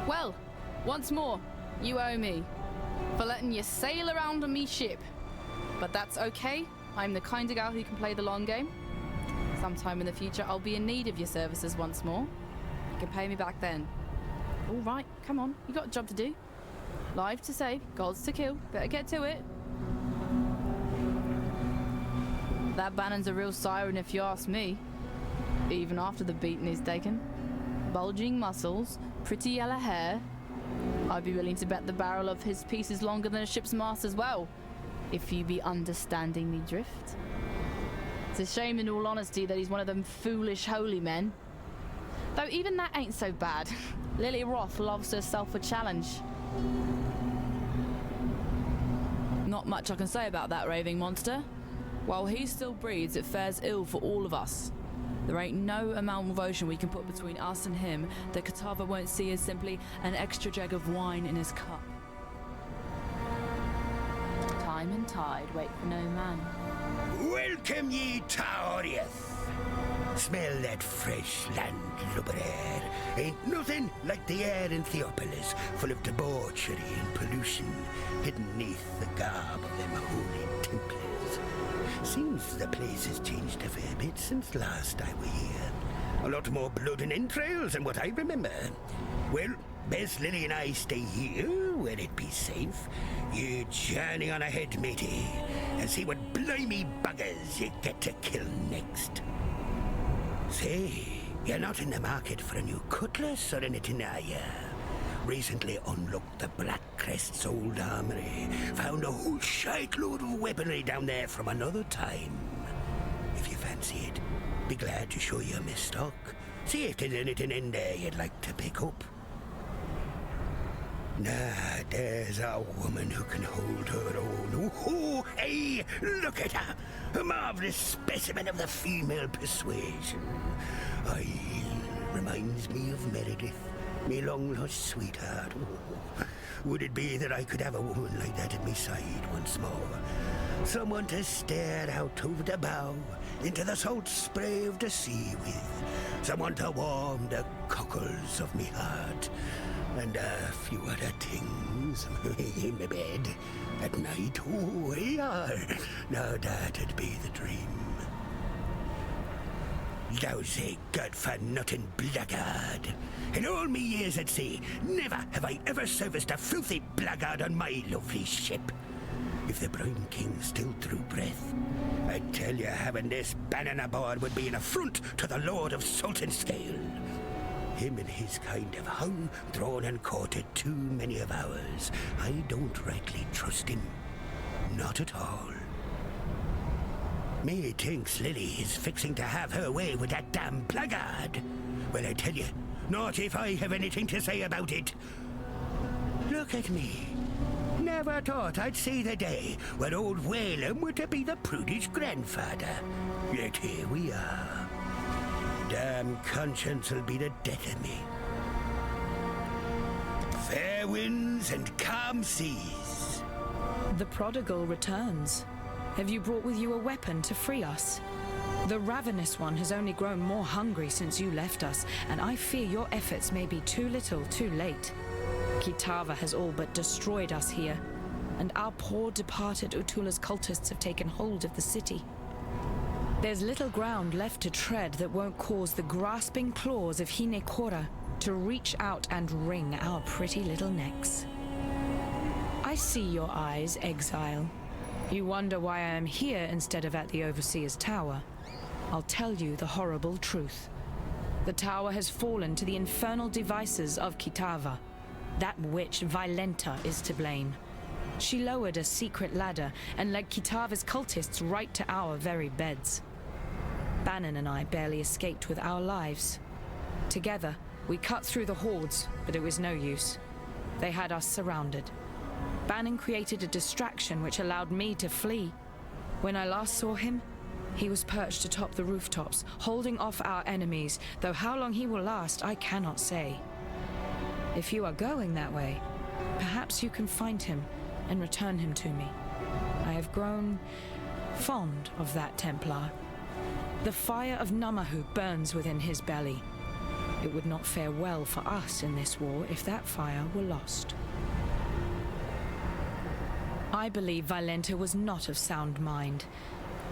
Well, once more, you owe me for letting you sail around on me ship. But that's okay. I'm the kind of gal who can play the long game. Sometime in the future, I'll be in need of your services once more. You can pay me back then. All right, come on. You got a job to do. Lives to save, gods to kill. Better get to it. That Bannon's a real siren if you ask me. Even after the beating he's taken. Bulging muscles, pretty yellow hair. I'd be willing to bet the barrel of his piece is longer than a ship's mast as well, if you be understanding me drift. It's a shame, in all honesty, that he's one of them foolish holy men. Though even that ain't so bad. Lily Roth loves herself a challenge. Not much I can say about that raving monster. While he still breathes, it fares ill for all of us. There ain't no amount of ocean we can put between us and him that Kitava won't see as simply an extra jug of wine in his cup. Time and tide wait for no man. Welcome ye to Oriath. Smell that fresh land lubber air. Ain't nothing like the air in Theopolis, full of debauchery and pollution, hidden neath the garb of them holy Templars. Seems the place has changed a fair bit since last I were here. A lot more blood and entrails than what I remember. Well, best Lily and I stay here, where it be safe. You journey on ahead, matey, and see what blimey buggers you get to kill next. Say, you're not in the market for a new cutlass or anything, are ya? Recently unlocked the Black Crest's old armory. Found a whole shitload of weaponry down there from another time. If you fancy it, be glad to show you my stock. See if there's anything in there you'd like to pick up. Nah, there's a woman who can hold her own. Oh, hey, look at her! A marvelous specimen of the female persuasion. Aye, reminds me of Meredith, me long-lost sweetheart. Oh, would it be that I could have a woman like that at my side once more? Someone to stare out over the bow into the salt spray of the sea with. Someone to warm the cockles of me heart. And a few other things in my bed at night. Oh, yeah. Now that'd be the dream. Lousy, good-for-nothing blackguard. In all me years at sea, never have I ever serviced a filthy blackguard on my lovely ship. If the Brine King still drew breath, I tell you, having this Bannon aboard would be an affront to the Lord of Salt and Scale. Him and his kind have hung, drawn and courted too many of ours. I don't rightly trust him. Not at all. Me thinks Lily is fixing to have her way with that damn blackguard. Well, I tell you, not if I have anything to say about it. Look at me. Never thought I'd see the day when old Whalem were to be the prudish grandfather. Yet here we are. Damn conscience will be the death of me. Fair winds and calm seas. The prodigal returns. Have you brought with you a weapon to free us? The ravenous one has only grown more hungry since you left us, and I fear your efforts may be too little, too late. Kitava has all but destroyed us here, and our poor departed Utula's cultists have taken hold of the city. There's little ground left to tread that won't cause the grasping claws of Hinekora to reach out and wring our pretty little necks. I see your eyes, Exile. You wonder why I am here instead of at the Overseer's Tower. I'll tell you the horrible truth. The tower has fallen to the infernal devices of Kitava. That witch, Violenta, is to blame. She lowered a secret ladder and led Kitava's cultists right to our very beds. Bannon and I barely escaped with our lives. Together, we cut through the hordes, but it was no use. They had us surrounded. Bannon created a distraction which allowed me to flee. When I last saw him, he was perched atop the rooftops, holding off our enemies, though how long he will last, I cannot say. If you are going that way, perhaps you can find him and return him to me. I have grown fond of that Templar. The fire of Namahu burns within his belly. It would not fare well for us in this war if that fire were lost. I believe Vailenta was not of sound mind.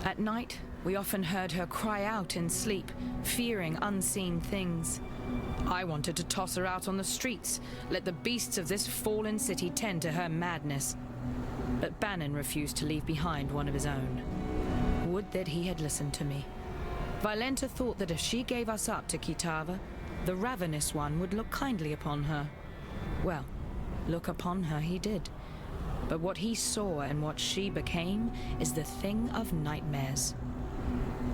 At night, we often heard her cry out in sleep, fearing unseen things. I wanted to toss her out on the streets, let the beasts of this fallen city tend to her madness. But Bannon refused to leave behind one of his own. Would that he had listened to me. Vailenta thought that if she gave us up to Kitava, the Ravenous One would look kindly upon her. Well, look upon her he did. But what he saw and what she became is the thing of nightmares.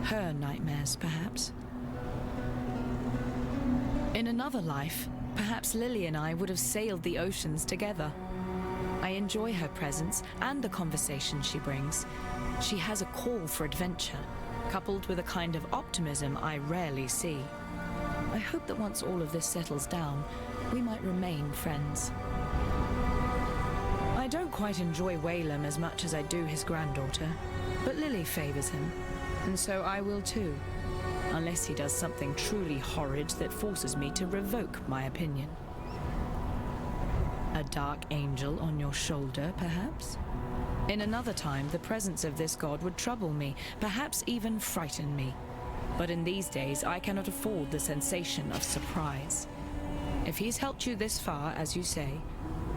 Her nightmares, perhaps. In another life, perhaps Lily and I would have sailed the oceans together. I enjoy her presence and the conversation she brings. She has a call for adventure, coupled with a kind of optimism I rarely see. I hope that once all of this settles down, we might remain friends. I don't quite enjoy Whalem as much as I do his granddaughter, but Lily favors him, and so I will too, unless he does something truly horrid that forces me to revoke my opinion. A dark angel on your shoulder, perhaps? In another time, the presence of this god would trouble me, perhaps even frighten me. But in these days, I cannot afford the sensation of surprise. If he's helped you this far, as you say,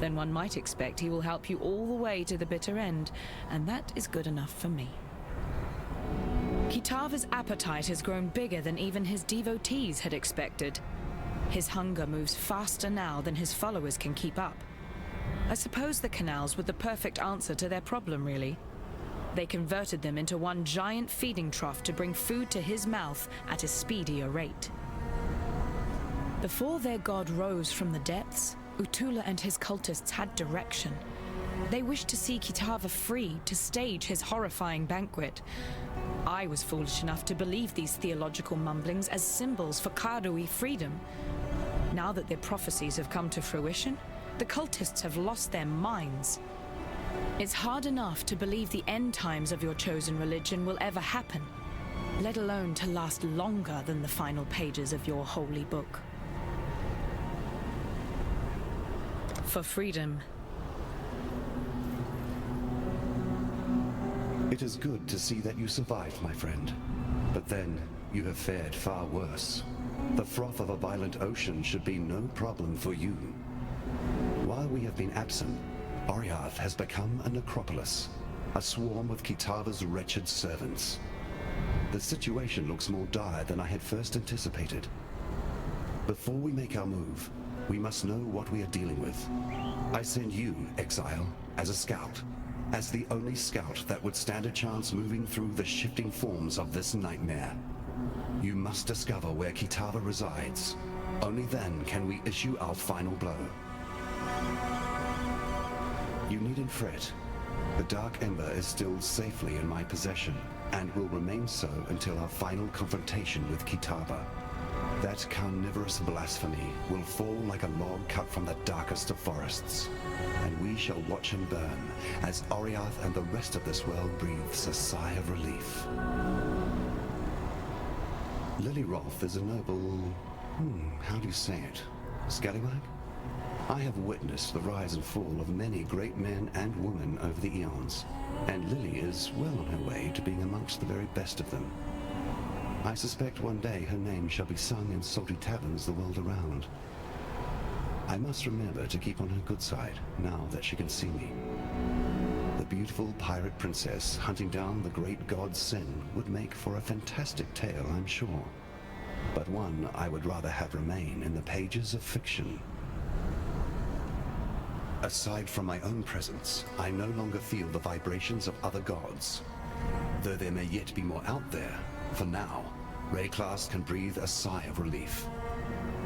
then one might expect he will help you all the way to the bitter end, and that is good enough for me. Kitava's appetite has grown bigger than even his devotees had expected. His hunger moves faster now than his followers can keep up. I suppose the canals were the perfect answer to their problem, really. They converted them into one giant feeding trough to bring food to his mouth at a speedier rate. Before their god rose from the depths, Utula and his cultists had direction. They wished to see Kitava free to stage his horrifying banquet. I was foolish enough to believe these theological mumblings as symbols for Karui freedom. Now that their prophecies have come to fruition, the cultists have lost their minds. It's hard enough to believe the end times of your chosen religion will ever happen, let alone to last longer than the final pages of your holy book. For freedom. It is good to see that you survived, my friend. But then, you have fared far worse. The froth of a violent ocean should be no problem for you. While we have been absent, Oriath has become a necropolis, a swarm of Kitava's wretched servants. The situation looks more dire than I had first anticipated. Before we make our move, we must know what we are dealing with. I send you, Exile, as a scout, as the only scout that would stand a chance moving through the shifting forms of this nightmare. You must discover where Kitava resides. Only then can we issue our final blow. You needn't fret. The Dark Ember is still safely in my possession, and will remain so until our final confrontation with Kitava. That carnivorous blasphemy will fall like a log cut from the darkest of forests, and we shall watch him burn as Oriath and the rest of this world breathes a sigh of relief. Liliroth is a noble... how do you say it? Scallywag? I have witnessed the rise and fall of many great men and women over the eons, and Lily is well on her way to being amongst the very best of them. I suspect one day her name shall be sung in salty taverns the world around. I must remember to keep on her good side, now that she can see me. The beautiful pirate princess hunting down the great god Sin would make for a fantastic tale, I'm sure, but one I would rather have remain in the pages of fiction. Aside from my own presence, I no longer feel the vibrations of other gods. Though there may yet be more out there, for now, Wraeclast can breathe a sigh of relief.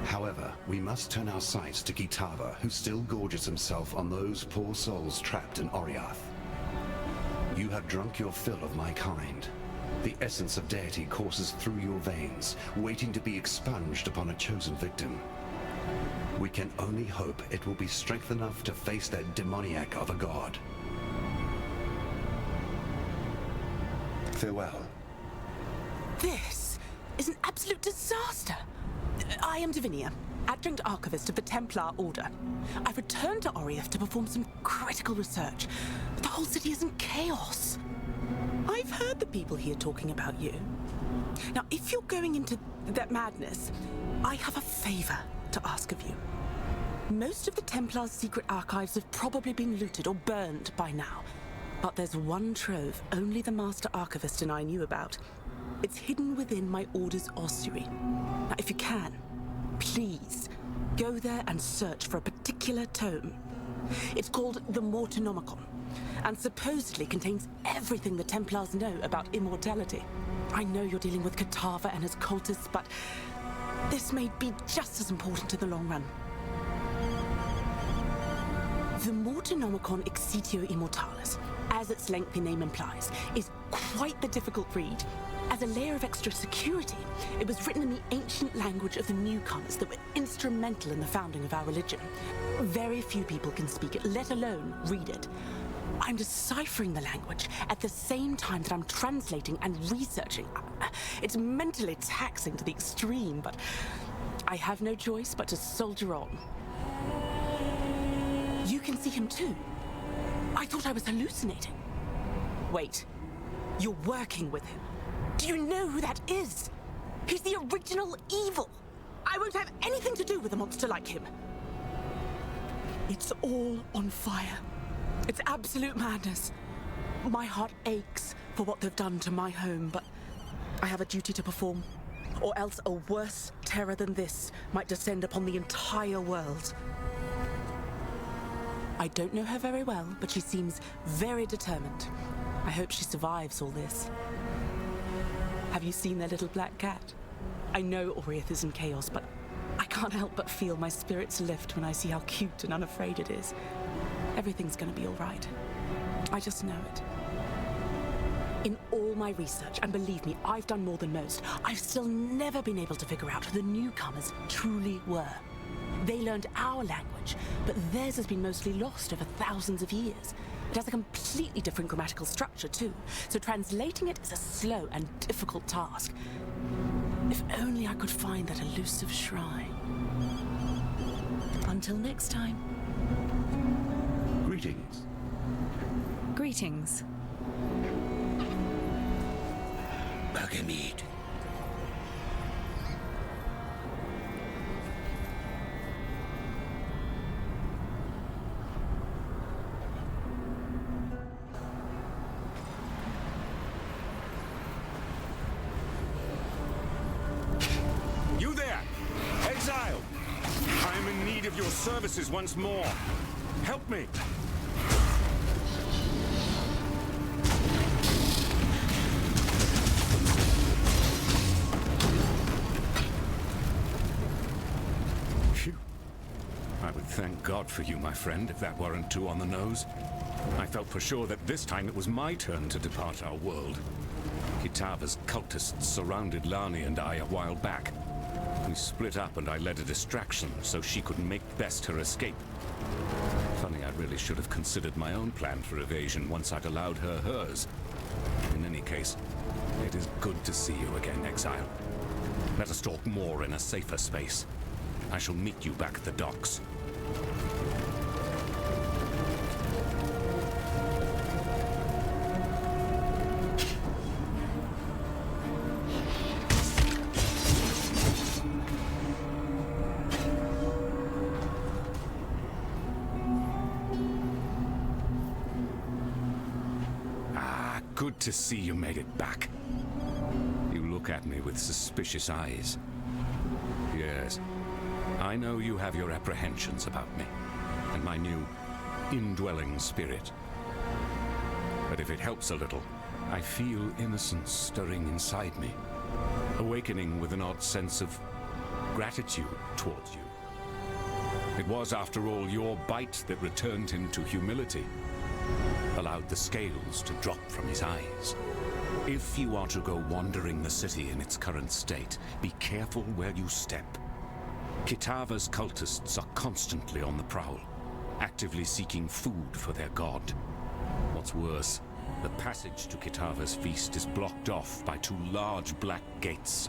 However, we must turn our sights to Kitava, who still gorges himself on those poor souls trapped in Oriath. You have drunk your fill of my kind. The essence of deity courses through your veins, waiting to be expunged upon a chosen victim. We can only hope it will be strength enough to face that demoniac of a god. Farewell. This is an absolute disaster. I am Divinia, Adjunct Archivist of the Templar Order. I've returned to Oriath to perform some critical research, but the whole city is in chaos. I've heard the people here talking about you. Now, if you're going into that madness, I have a favor to ask of you. Most of the Templar's secret archives have probably been looted or burned by now. But there's one trove only the Master Archivist and I knew about. It's hidden within my Order's ossuary. Now, if you can, please, go there and search for a particular tome. It's called the Mortonomicon, and supposedly contains everything the Templars know about immortality. I know you're dealing with Kitava and his cultists, but this may be just as important in the long run. The Mortonomicon Exitio Immortalis, as its lengthy name implies, is quite the difficult read. As a layer of extra security, it was written in the ancient language of the newcomers that were instrumental in the founding of our religion. Very few people can speak it, let alone read it. I'm deciphering the language at the same time that I'm translating and researching. It's mentally taxing to the extreme, but I have no choice but to soldier on. You can see him too. I thought I was hallucinating. Wait, you're working with him. Do you know who that is? He's the original evil. I won't have anything to do with a monster like him. It's all on fire. It's absolute madness. My heart aches for what they've done to my home, but I have a duty to perform, or else a worse terror than this might descend upon the entire world. I don't know her very well, but she seems very determined. I hope she survives all this. Have you seen their little black cat? I know Oriath is in chaos, but I can't help but feel my spirits lift when I see how cute and unafraid it is. Everything's gonna be all right. I just know it. In all my research, and believe me, I've done more than most, I've still never been able to figure out who the newcomers truly were. They learned our language, but theirs has been mostly lost over thousands of years. It has a completely different grammatical structure, too, so translating it is a slow and difficult task. If only I could find that elusive shrine. Until next time. Greetings. Greetings. Buggermead. You there! Exile! I am in need of your services once more. Help me! Phew. I would thank God for you, my friend, if that weren't too on the nose. I felt for sure that this time it was my turn to depart our world. Kitava's cultists surrounded Lani and I a while back. We split up and I led a distraction so she could make best her escape. Funny, I really should have considered my own plan for evasion once I'd allowed her hers. In any case, it is good to see you again, Exile. Let us talk more in a safer space. I shall meet you back at the docks. Good to see you made it back. You look at me with suspicious eyes. Yes, I know you have your apprehensions about me, and my new indwelling spirit. But if it helps a little, I feel innocence stirring inside me, awakening with an odd sense of gratitude towards you. It was, after all, your bite that returned him to humility, allowed the scales to drop from his eyes. If you are to go wandering the city in its current state, be careful where you step. Kitava's cultists are constantly on the prowl, actively seeking food for their god. What's worse, the passage to Kitava's feast is blocked off by two large black gates.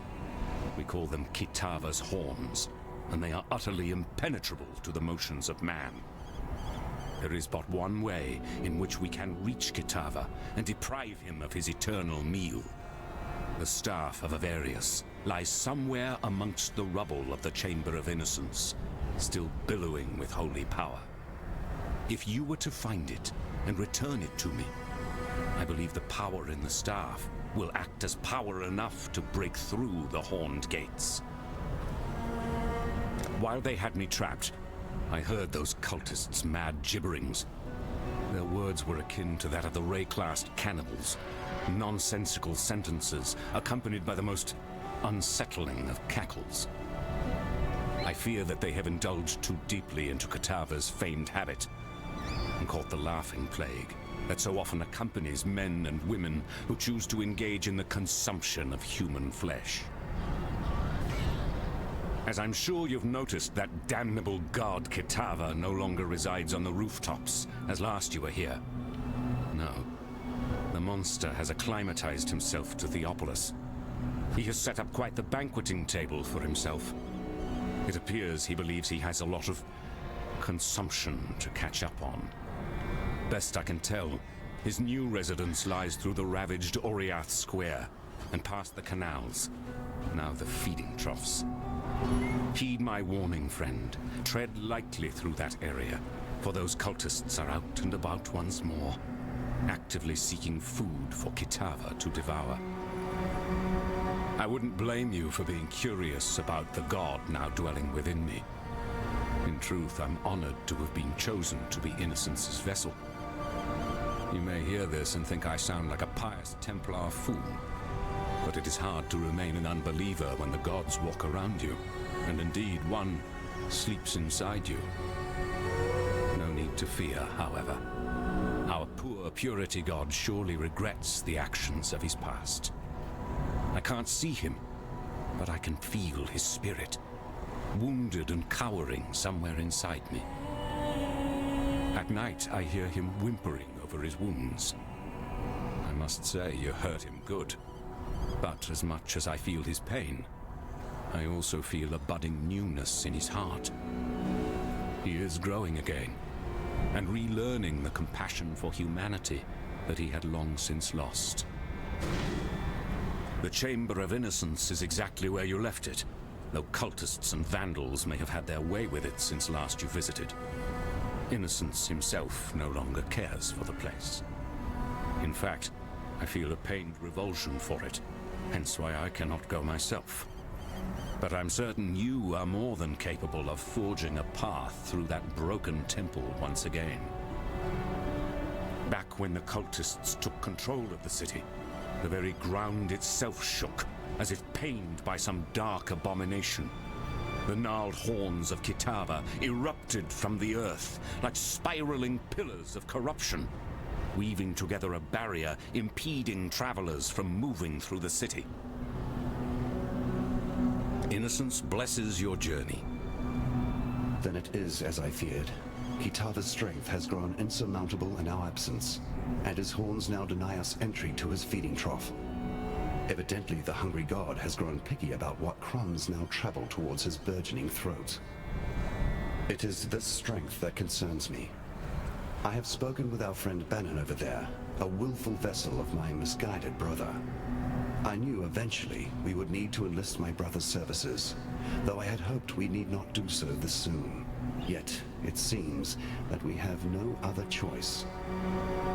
We call them Kitava's horns, and they are utterly impenetrable to the motions of man. There is but one way in which we can reach Kitava and deprive him of his eternal meal. The Staff of Avarius lies somewhere amongst the rubble of the Chamber of Innocence, still billowing with holy power. If you were to find it and return it to me, I believe the power in the staff will act as power enough to break through the horned gates. While they had me trapped, I heard those cultists' mad gibberings. Their words were akin to that of the Wraeclast cannibals, nonsensical sentences accompanied by the most unsettling of cackles. I fear that they have indulged too deeply into Kitava's famed habit and caught the laughing plague that so often accompanies men and women who choose to engage in the consumption of human flesh. As I'm sure you've noticed, that damnable god Kitava no longer resides on the rooftops, as last you were here. No. The monster has acclimatized himself to Theopolis. He has set up quite the banqueting table for himself. It appears he believes he has a lot of consumption to catch up on. Best I can tell, his new residence lies through the ravaged Oriath Square and past the canals, now the feeding troughs. Heed my warning, friend. Tread lightly through that area, for those cultists are out and about once more, actively seeking food for Kitava to devour. I wouldn't blame you for being curious about the god now dwelling within me. In truth, I'm honored to have been chosen to be Innocence's vessel. You may hear this and think I sound like a pious Templar fool, but it is hard to remain an unbeliever when the gods walk around you, and indeed one sleeps inside you. No need to fear, however. Our poor purity god surely regrets the actions of his past. I can't see him, but I can feel his spirit, wounded and cowering somewhere inside me. At night, I hear him whimpering over his wounds. I must say you hurt him good. But as much as I feel his pain, I also feel a budding newness in his heart. He is growing again, and relearning the compassion for humanity that he had long since lost. The Chamber of Innocence is exactly where you left it, though cultists and vandals may have had their way with it since last you visited. Innocence himself no longer cares for the place. In fact, I feel a pained revulsion for it, hence why I cannot go myself. But I'm certain you are more than capable of forging a path through that broken temple once again. Back when the cultists took control of the city, the very ground itself shook, as if pained by some dark abomination. The gnarled horns of Kitava erupted from the earth like spiraling pillars of corruption, weaving together a barrier impeding travelers from moving through the city. Innocence blesses your journey. Then it is as I feared. Kitava's strength has grown insurmountable in our absence, and his horns now deny us entry to his feeding trough. Evidently, the hungry god has grown picky about what crumbs now travel towards his burgeoning throat. It is this strength that concerns me. I have spoken with our friend Bannon over there, a willful vessel of my misguided brother. I knew eventually we would need to enlist my brother's services, though I had hoped we need not do so this soon. Yet, it seems that we have no other choice.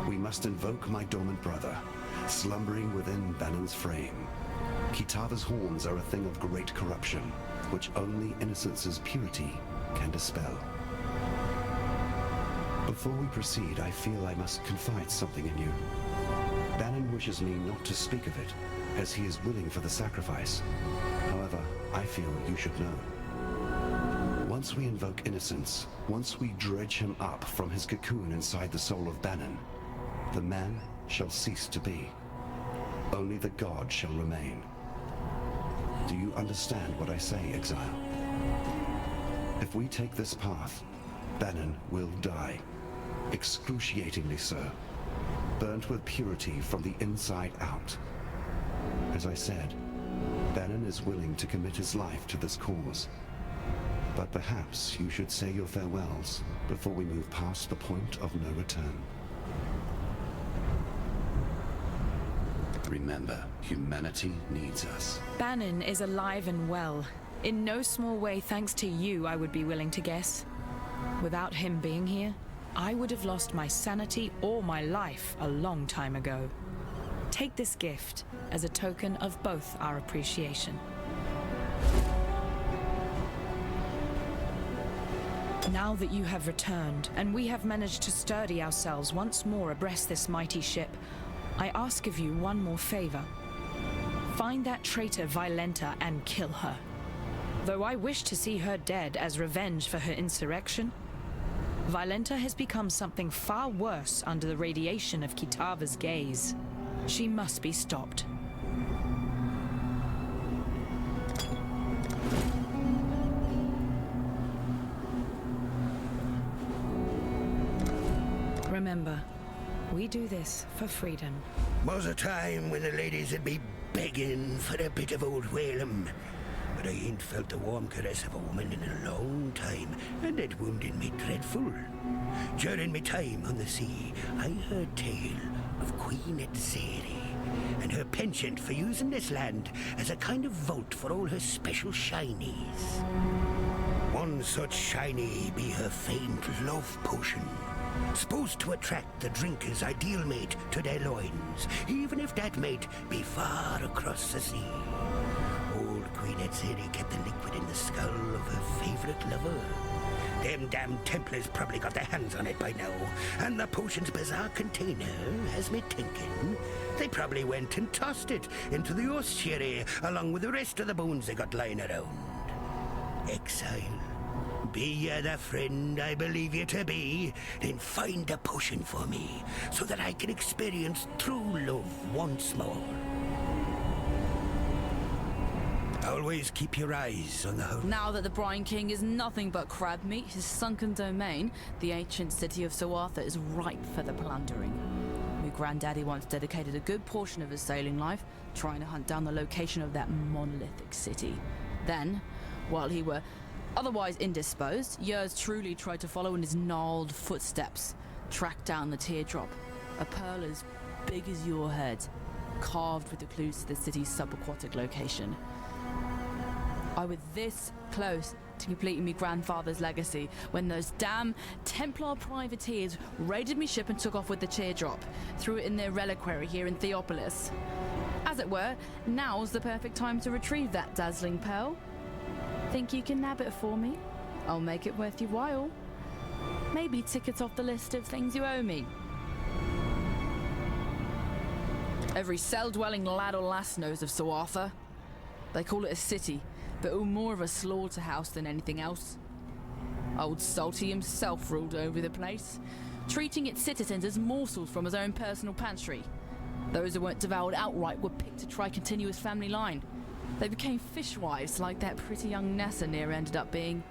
We must invoke my dormant brother, slumbering within Bannon's frame. Kitava's horns are a thing of great corruption, which only Innocence's purity can dispel. Before we proceed, I feel I must confide something in you. Bannon wishes me not to speak of it, as he is willing for the sacrifice. However, I feel you should know. Once we invoke Innocence, once we dredge him up from his cocoon inside the soul of Bannon, the man shall cease to be. Only the god shall remain. Do you understand what I say, Exile? If we take this path, Bannon will die. Excruciatingly so. Burnt with purity from the inside out. As I said, Bannon is willing to commit his life to this cause. But perhaps you should say your farewells before we move past the point of no return. Remember, humanity needs us. Bannon is alive and well. In no small way thanks to you, I would be willing to guess. Without him being here, I would have lost my sanity or my life a long time ago. Take this gift as a token of both our appreciation. Now that you have returned, and we have managed to sturdy ourselves once more abreast this mighty ship, I ask of you one more favor. Find that traitor Violenta and kill her. Though I wish to see her dead as revenge for her insurrection, Violenta has become something far worse under the radiation of Kitava's gaze. She must be stopped. Remember, we do this for freedom. Was a time when the ladies would be begging for a bit of old Whalem. But I ain't felt the warm caress of a woman in a long time, and it wounded me dreadful. During my time on the sea, I heard tale of Queen Edzeri and her penchant for using this land as a kind of vault for all her special shinies. One such shiny be her famed love potion, supposed to attract the drinker's ideal mate to their loins, even if that mate be far across the sea. Old Queen Edzeri kept the liquid in the skull of her favorite lover. Them damn Templars probably got their hands on it by now, and the potion's bizarre container has me thinking they probably went and tossed it into the ossuary along with the rest of the bones they got lying around. Exile, be ye the friend I believe you to be, then find a potion for me so that I can experience true love once more. Always keep your eyes on the horizon. Now that the Brine King is nothing but crab meat, his sunken domain, the ancient city of Soartha, is ripe for the plundering. My granddaddy once dedicated a good portion of his sailing life trying to hunt down the location of that monolithic city. Then, while he were otherwise indisposed, yours truly tried to follow in his gnarled footsteps, track down the teardrop, a pearl as big as your head, carved with the clues to the city's subaquatic location. I was this close to completing my grandfather's legacy when those damn Templar privateers raided me ship and took off with the teardrop, threw it in their reliquary here in Theopolis. As it were, now's the perfect time to retrieve that dazzling pearl. Think you can nab it for me? I'll make it worth your while. Maybe tick it off the list of things you owe me. Every cell-dwelling lad or lass knows of Soartha. They call it a city, but more of a slaughterhouse than anything else. Old Salty himself ruled over the place, treating its citizens as morsels from his own personal pantry. Those who weren't devoured outright were picked to try continue his family line. They became fishwives like that pretty young Nessa near ended up being.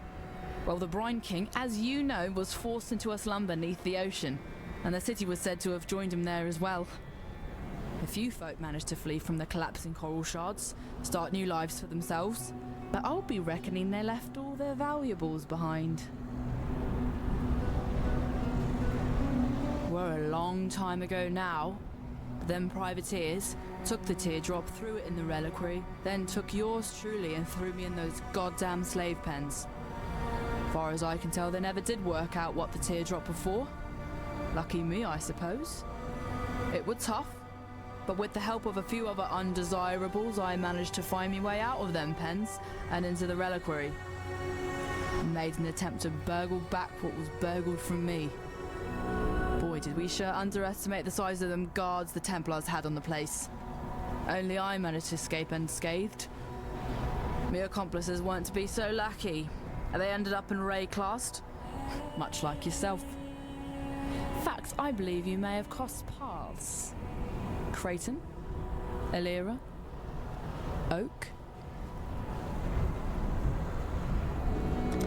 Well, the Brine King, as you know, was forced into a slumber beneath the ocean, and the city was said to have joined him there as well. A few folk managed to flee from the collapsing coral shards, start new lives for themselves, but I'll be reckoning they left all their valuables behind. Were a long time ago now. Them privateers took the teardrop, threw it in the reliquary, then took yours truly and threw me in those goddamn slave pens. Far as I can tell, they never did work out what the teardrop was for. Lucky me, I suppose. It was tough, but with the help of a few other undesirables, I managed to find me way out of them pens and into the reliquary. Made an attempt to burgle back what was burgled from me. Boy, did we sure underestimate the size of them guards the Templars had on the place. Only I managed to escape unscathed. My accomplices weren't to be so lucky. They ended up in Wraeclast, much like yourself. Fact, I believe you may have crossed paths. Creighton? Elira? Oak?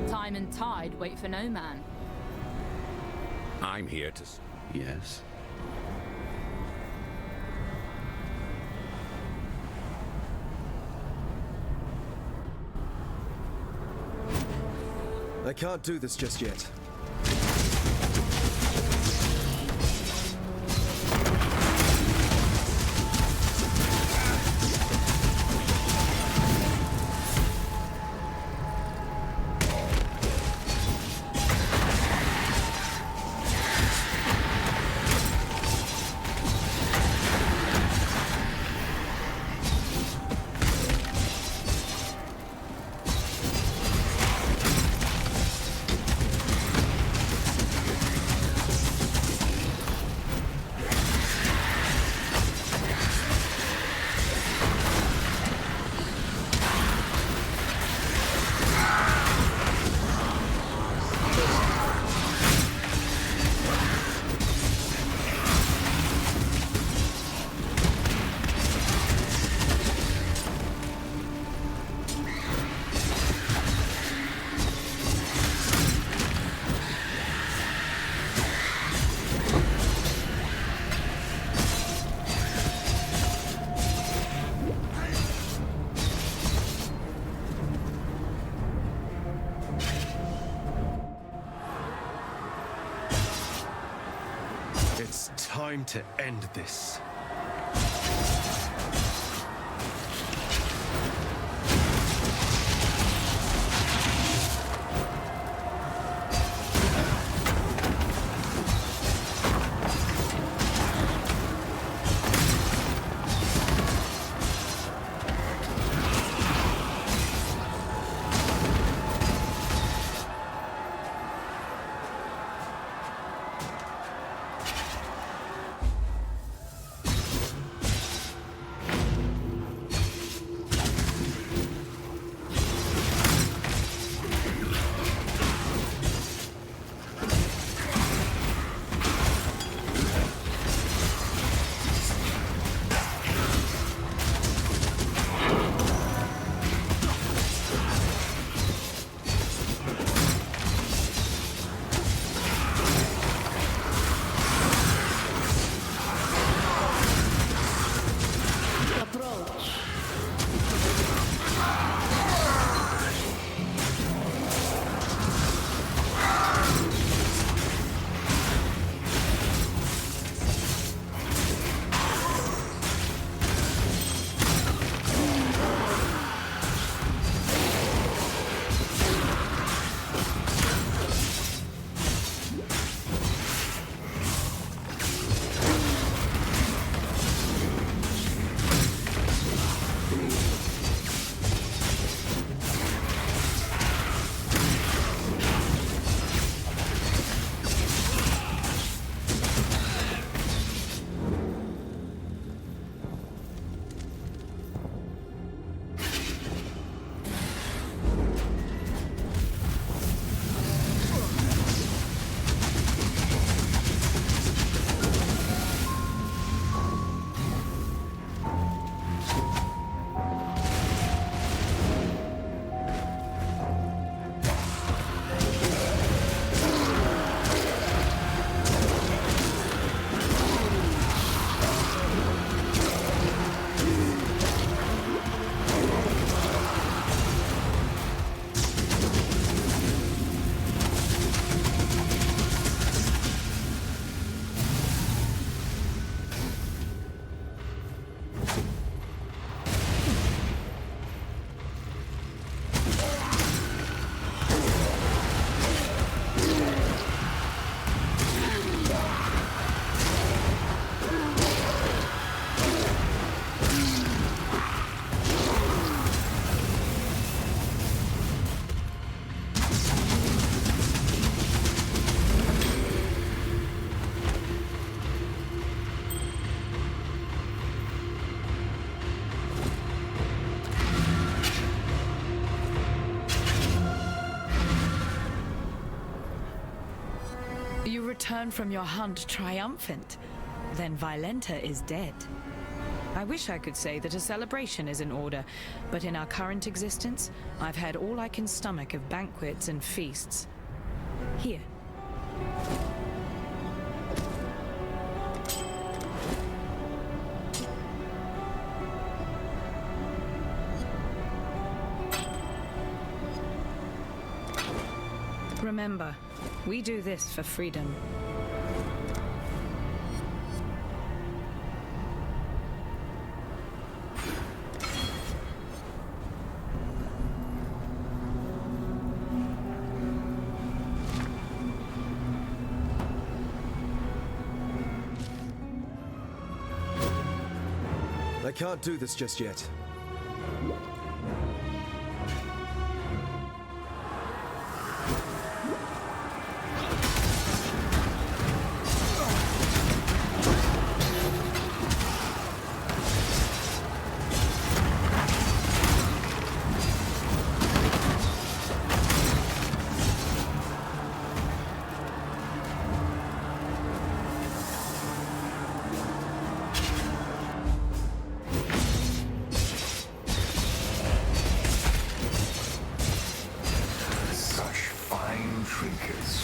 Time and tide wait for no man. I'm here to... Yes? I can't do this just yet. It's time to end this. You return from your hunt triumphant. Then Violenta is dead. I wish I could say that a celebration is in order, but in our current existence, I've had all I can stomach of banquets and feasts. Here. Remember, we do this for freedom. I can't do this just yet.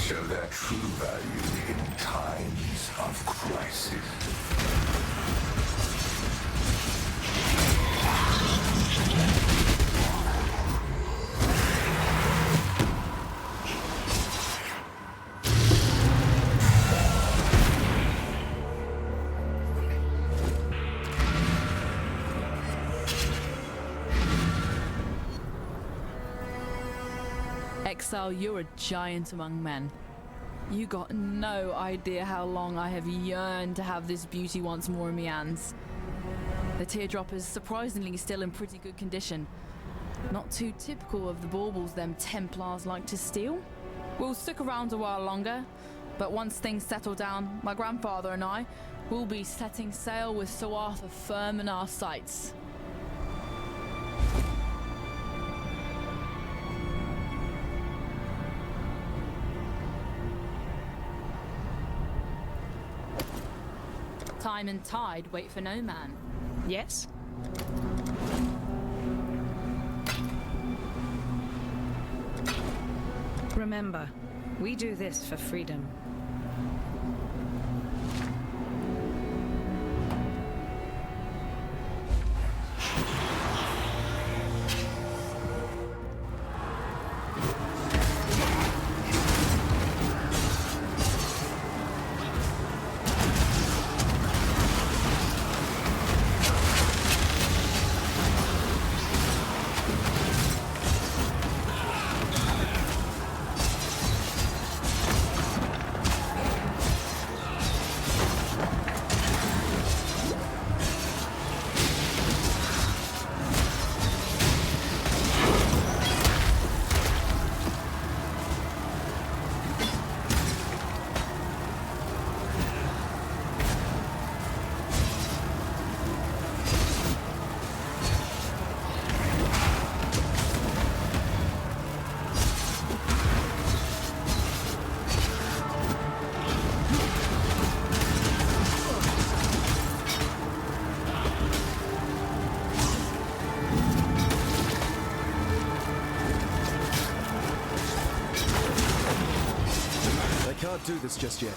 Show their true value in times of crisis. Exile, you're a giant among men. You got no idea how long I have yearned to have this beauty once more in my hands. The teardrop is surprisingly still in pretty good condition. Not too typical of the baubles them Templars like to steal. We'll stick around a while longer, but once things settle down, my grandfather and I will be setting sail with Sir Arthur firm in our sights. Time and tide wait for no man. Yes? Remember, we do this for freedom. Can't do this just yet.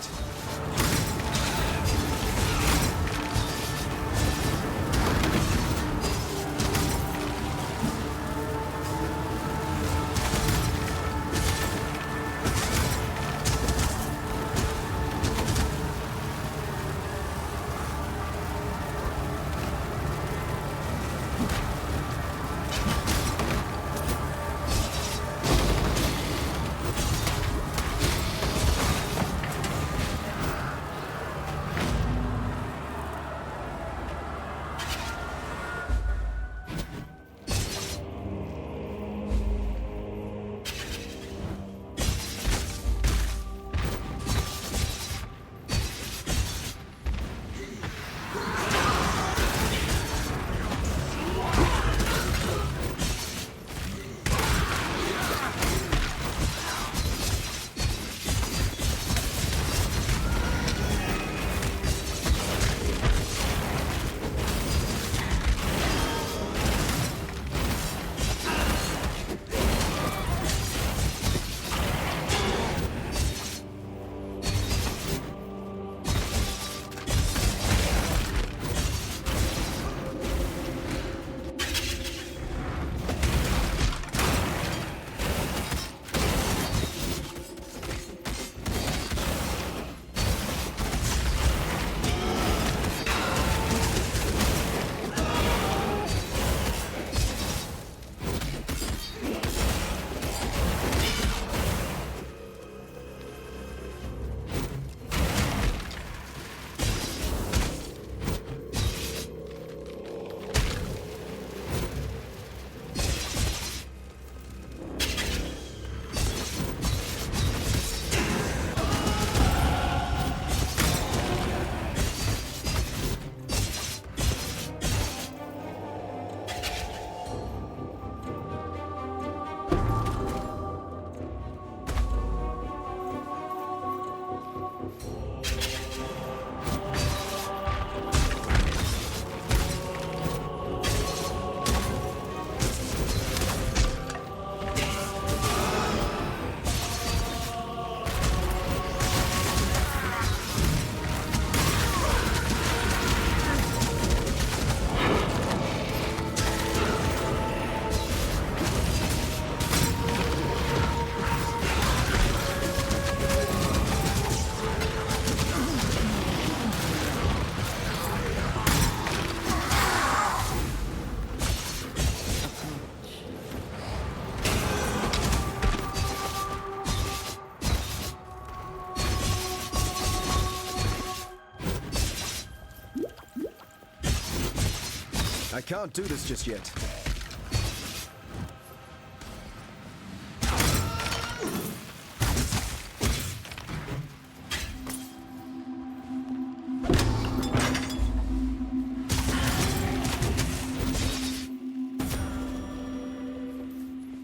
I can't do this just yet.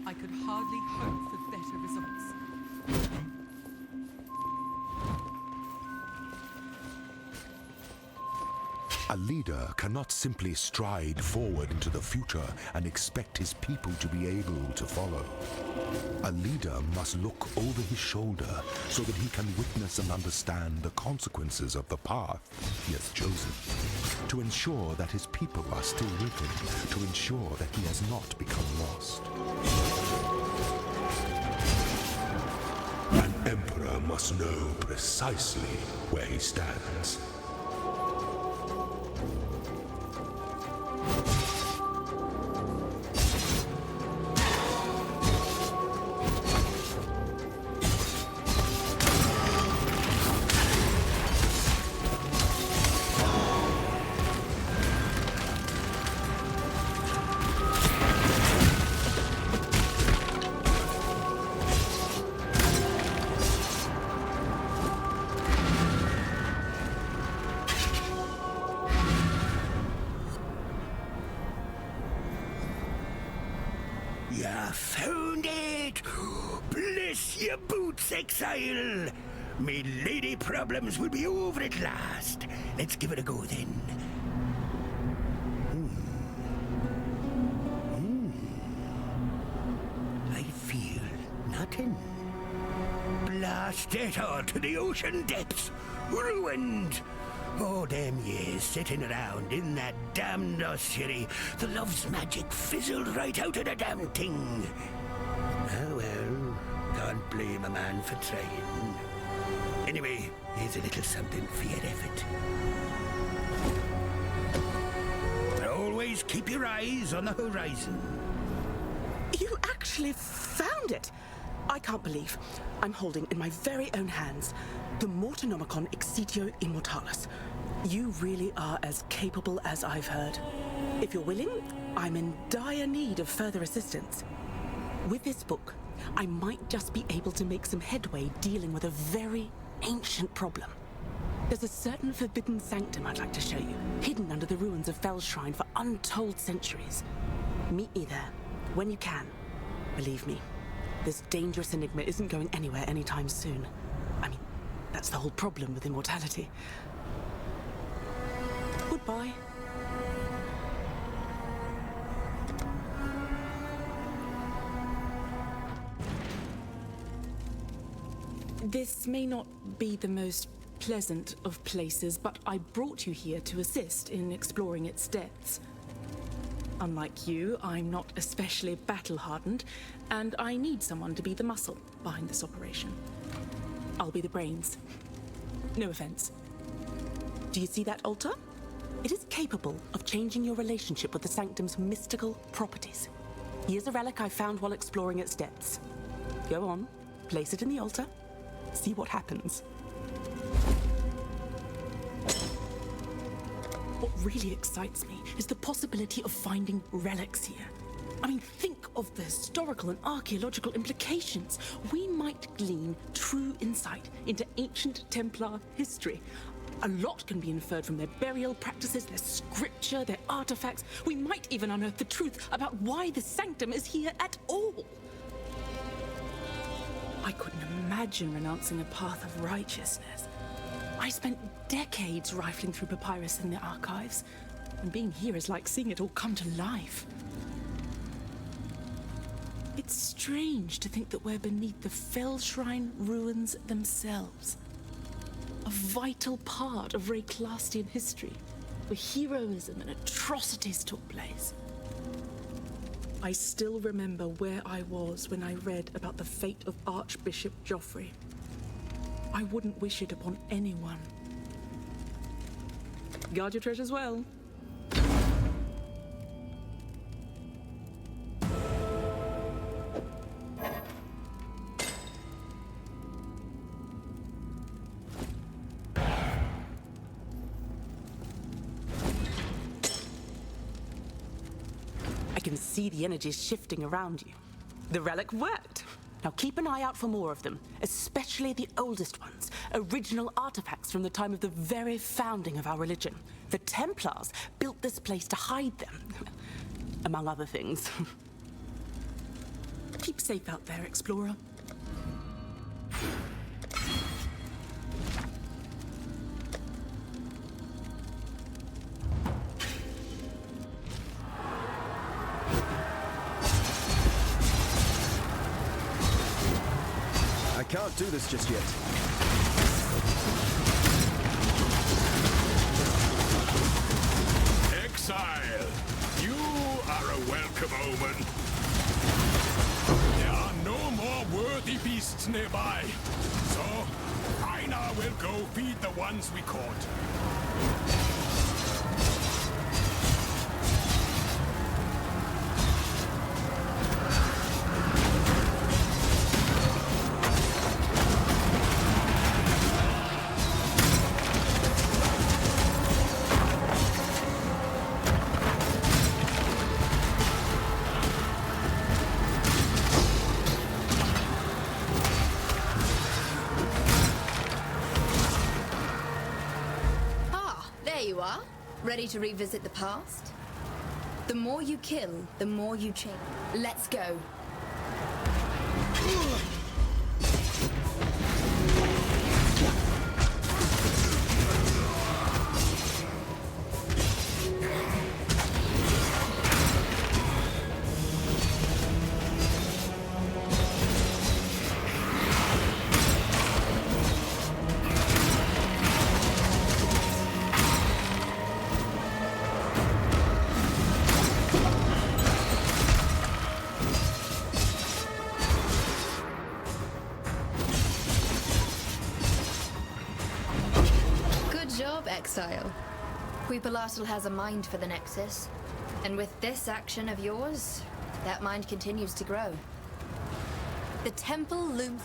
I could hardly hope for better results. A leader cannot simply stride forward into the future and expect his people to be able to follow. A leader must look over his shoulder so that he can witness and understand the consequences of the path he has chosen. To ensure that his people are still with him, to ensure that he has not become lost. An emperor must know precisely where he stands. You found it! Bless your boots, Exile! Me lady problems will be over at last. Let's give it a go then. I feel nothing. Blast it all to the ocean depths! Ruined! All them years sitting around in that damned ossuary, the love's magic fizzled right out of the damn thing. Ah well, can't blame a man for trying. Anyway, here's a little something for your effort. Always keep your eyes on the horizon. You actually found it! I can't believe I'm holding in my very own hands the Mortonomicon Exitio Immortalis. You really are as capable as I've heard. If you're willing, I'm in dire need of further assistance. With this book, I might just be able to make some headway dealing with a very ancient problem. There's a certain forbidden sanctum I'd like to show you, hidden under the ruins of Fellshrine for untold centuries. Meet me there, when you can. Believe me, this dangerous enigma isn't going anywhere anytime soon. I mean, that's the whole problem with immortality. Goodbye. This may not be the most pleasant of places, but I brought you here to assist in exploring its depths. Unlike you, I'm not especially battle-hardened, and I need someone to be the muscle behind this operation. I'll be the brains. No offense. Do you see that altar? It is capable of changing your relationship with the Sanctum's mystical properties. Here's a relic I found while exploring its depths. Go on, place it in the altar, see what happens. What really excites me is the possibility of finding relics here. I mean, think of the historical and archaeological implications. We might glean true insight into ancient Templar history. A lot can be inferred from their burial practices, their scripture, their artifacts. We might even unearth the truth about why the Sanctum is here at all. I couldn't imagine renouncing a path of righteousness. I spent decades rifling through papyrus in the archives, and being here is like seeing it all come to life. It's strange to think that we're beneath the Fellshrine ruins themselves. A vital part of Wraeclastian history, where heroism and atrocities took place. I still remember where I was when I read about the fate of Archbishop Joffrey. I wouldn't wish it upon anyone. Guard your treasures well. can see the energies shifting around you. The relic worked. Now keep an eye out for more of them, especially the oldest ones, original artifacts from the time of the very founding of our religion. The Templars built this place to hide them, among other things. Keep safe out there, explorer. I can't do this just yet. Exile, you are a welcome omen. There are no more worthy beasts nearby, so I now will go feed the ones we caught. Ready to revisit the past? The more you kill, the more you change. Let's go. Exile. Queepalartle has a mind for the Nexus, and with this action of yours, that mind continues to grow. The temple looms...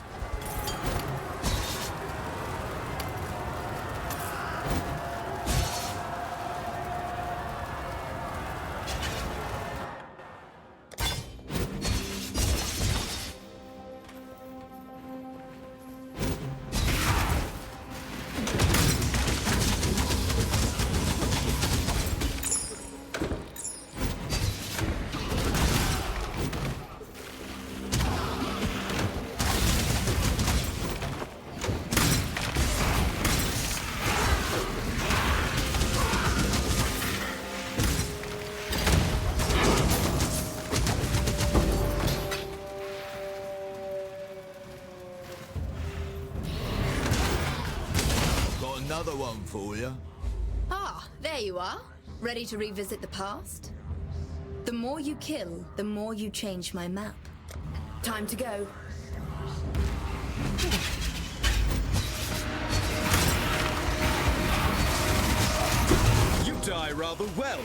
Another one for you. Ah, there you are. Ready to revisit the past? The more you kill, the more you change my map. Time to go. You die rather well.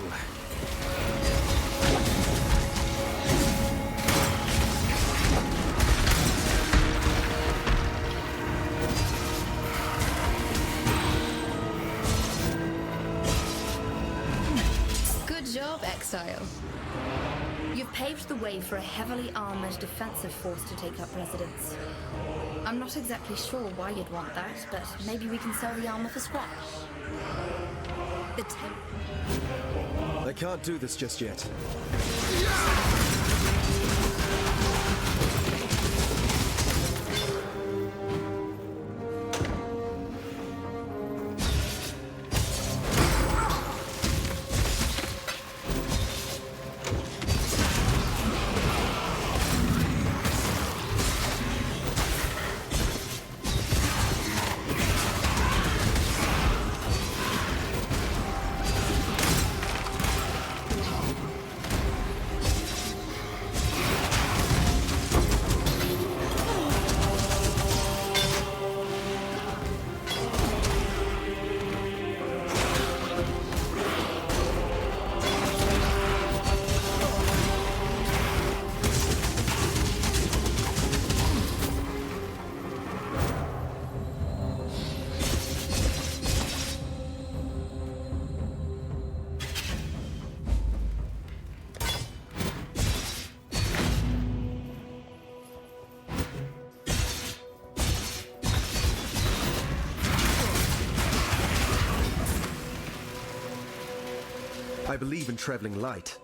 Exile. You've paved the way for a heavily armored defensive force to take up residence. I'm not exactly sure why you'd want that, but maybe we can sell the armor for scrap. I can't do this just yet. I believe in traveling light.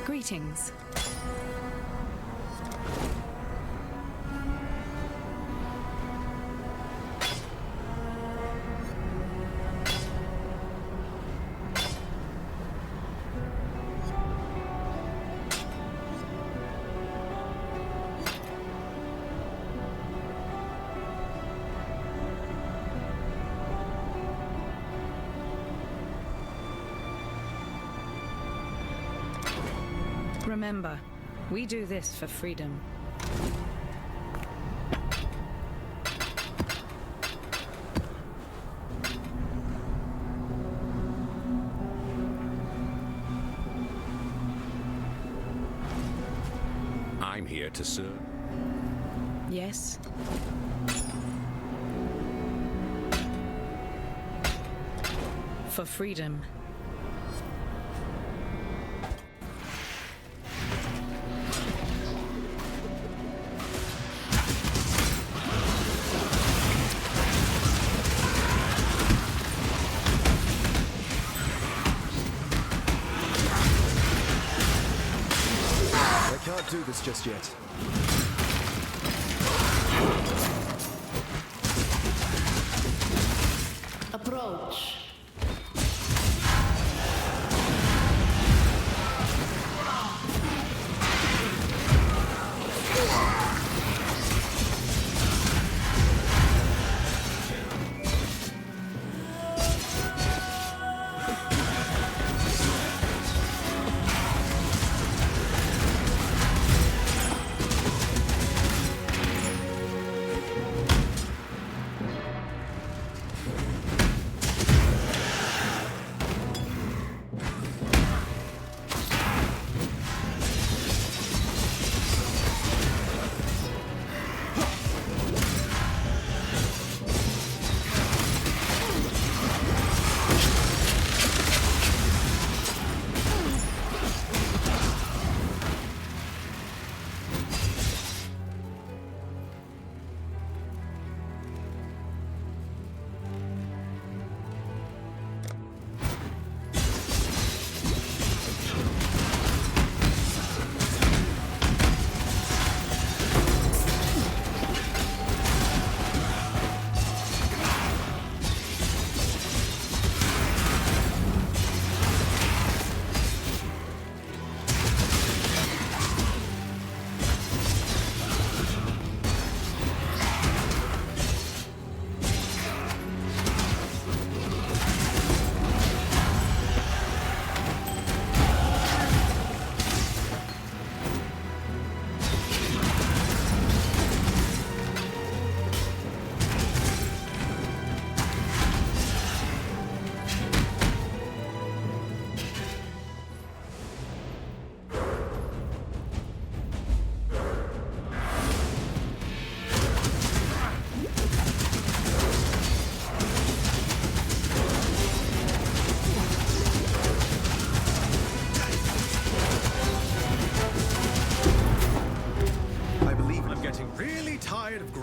Greetings. Remember, we do this for freedom. I'm here to serve. Yes? For freedom. Can't do this just yet. Approach.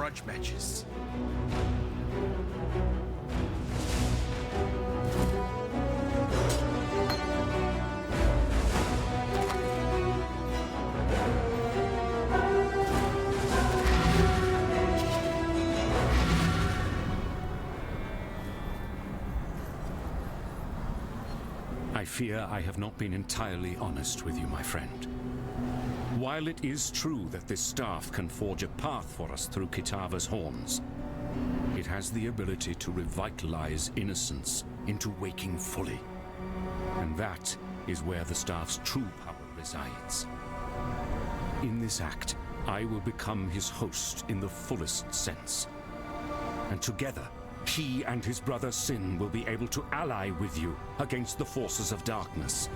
grudge matches. I fear I have not been entirely honest with you, my friend. While it is true that this staff can forge a path for us through Kitava's horns, it has the ability to revitalize innocence into waking fully. And that is where the staff's true power resides. In this act, I will become his host in the fullest sense. And together, he and his brother Sin will be able to ally with you against the forces of darkness.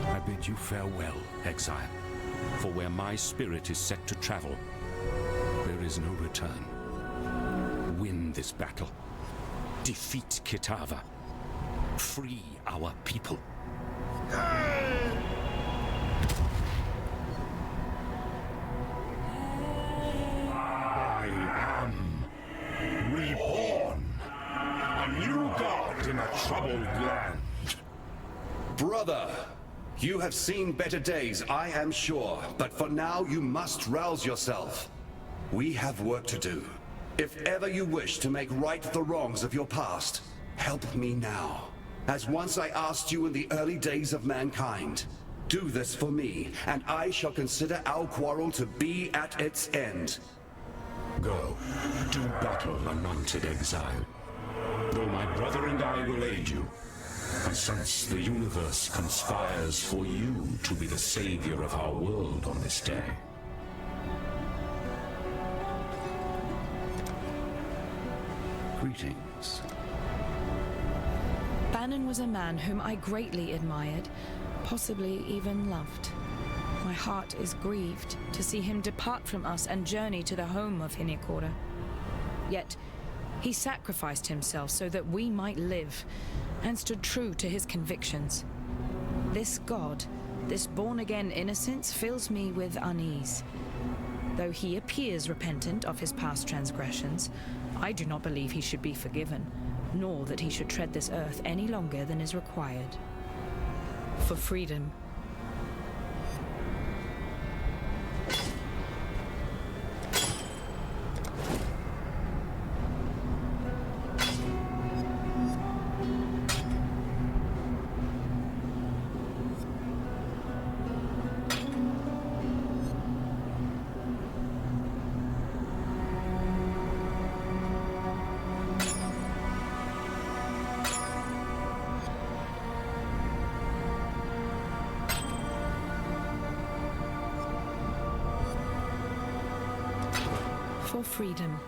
I bid you farewell, Exile, for where my spirit is set to travel, there is no return. Win this battle. Defeat Kitava. Free our people. I am reborn. A new god in a troubled land. Brother, you have seen better days, I am sure. But for now, you must rouse yourself. We have work to do. If ever you wish to make right the wrongs of your past, help me now. As once I asked you in the early days of mankind. Do this for me, and I shall consider our quarrel to be at its end. Go, do battle, anointed Exile. Though my brother and I will aid you, I sense the universe conspires for you to be the savior of our world on this day. Greetings. Bannon was a man whom I greatly admired, possibly even loved. My heart is grieved to see him depart from us and journey to the home of Hinikorda. Yet, he sacrificed himself so that we might live, and stood true to his convictions. This god, this born-again innocence, fills me with unease. Though he appears repentant of his past transgressions, I do not believe he should be forgiven, nor that he should tread this earth any longer than is required. For freedom. For freedom.